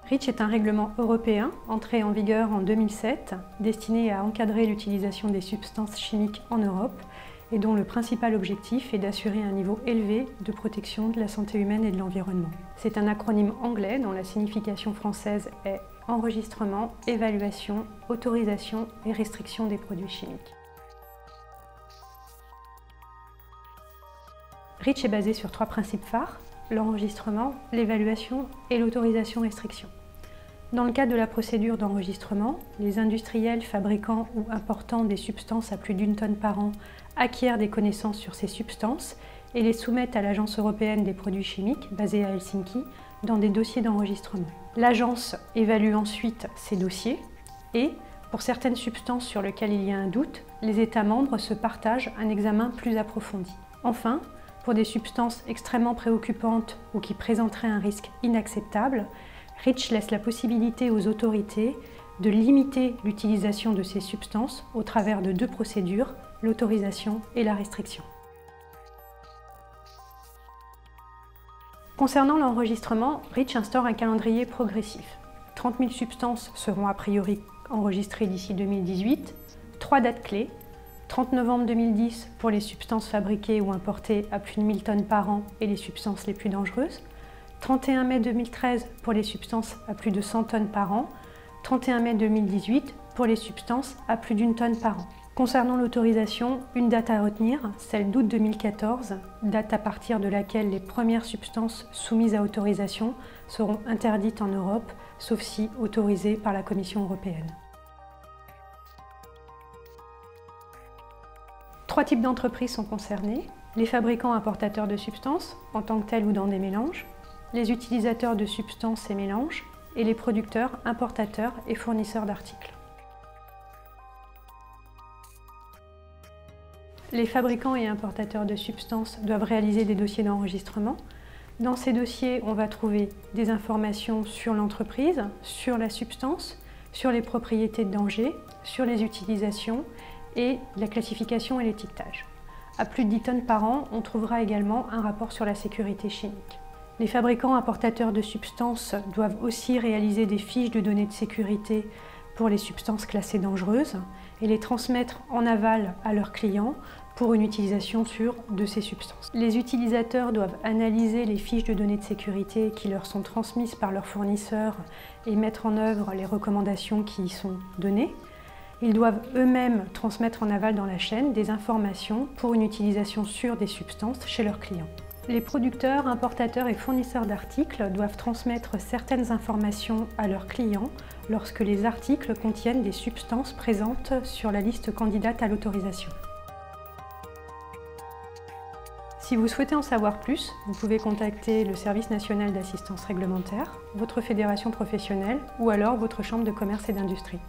REACH est un règlement européen entré en vigueur en 2007, destiné à encadrer l'utilisation des substances chimiques en Europe et dont le principal objectif est d'assurer un niveau élevé de protection de la santé humaine et de l'environnement. C'est un acronyme anglais dont la signification française est enregistrement, évaluation, autorisation et restriction des produits chimiques. REACH est basé sur 3 principes phares: l'enregistrement, l'évaluation et l'autorisation-restriction. Dans le cadre de la procédure d'enregistrement, les industriels, fabricants ou importants des substances à plus d'1 tonne par an acquièrent des connaissances sur ces substances et les soumettent à l'Agence européenne des produits chimiques, basée à Helsinki, dans des dossiers d'enregistrement. L'agence évalue ensuite ces dossiers et, pour certaines substances sur lesquelles il y a un doute, les États membres se partagent un examen plus approfondi. Enfin, pour des substances extrêmement préoccupantes ou qui présenteraient un risque inacceptable, REACH laisse la possibilité aux autorités de limiter l'utilisation de ces substances au travers de 2 procédures, l'autorisation et la restriction. Concernant l'enregistrement, REACH instaure un calendrier progressif. 30 000 substances seront a priori enregistrées d'ici 2018, 3 dates clés: 30 novembre 2010 pour les substances fabriquées ou importées à plus de 1000 tonnes par an et les substances les plus dangereuses, 31 mai 2013 pour les substances à plus de 100 tonnes par an, 31 mai 2018 pour les substances à plus d'1 tonne par an. Concernant l'autorisation, une date à retenir, celle d'août 2014, date à partir de laquelle les premières substances soumises à autorisation seront interdites en Europe, sauf si autorisées par la Commission européenne. 3 types d'entreprises sont concernés: les fabricants importateurs de substances, en tant que tels ou dans des mélanges, les utilisateurs de substances et mélanges, et les producteurs, importateurs et fournisseurs d'articles. Les fabricants et importateurs de substances doivent réaliser des dossiers d'enregistrement. Dans ces dossiers, on va trouver des informations sur l'entreprise, sur la substance, sur les propriétés de danger, sur les utilisations et la classification et l'étiquetage. À plus de 10 tonnes par an, on trouvera également un rapport sur la sécurité chimique. Les fabricants importateurs de substances doivent aussi réaliser des fiches de données de sécurité pour les substances classées dangereuses et les transmettre en aval à leurs clients pour une utilisation sûre de ces substances. Les utilisateurs doivent analyser les fiches de données de sécurité qui leur sont transmises par leurs fournisseurs et mettre en œuvre les recommandations qui y sont données. Ils doivent eux-mêmes transmettre en aval dans la chaîne des informations pour une utilisation sûre des substances chez leurs clients. Les producteurs, importateurs et fournisseurs d'articles doivent transmettre certaines informations à leurs clients lorsque les articles contiennent des substances présentes sur la liste candidate à l'autorisation. Si vous souhaitez en savoir plus, vous pouvez contacter le Service national d'assistance réglementaire, votre fédération professionnelle ou alors votre chambre de commerce et d'industrie.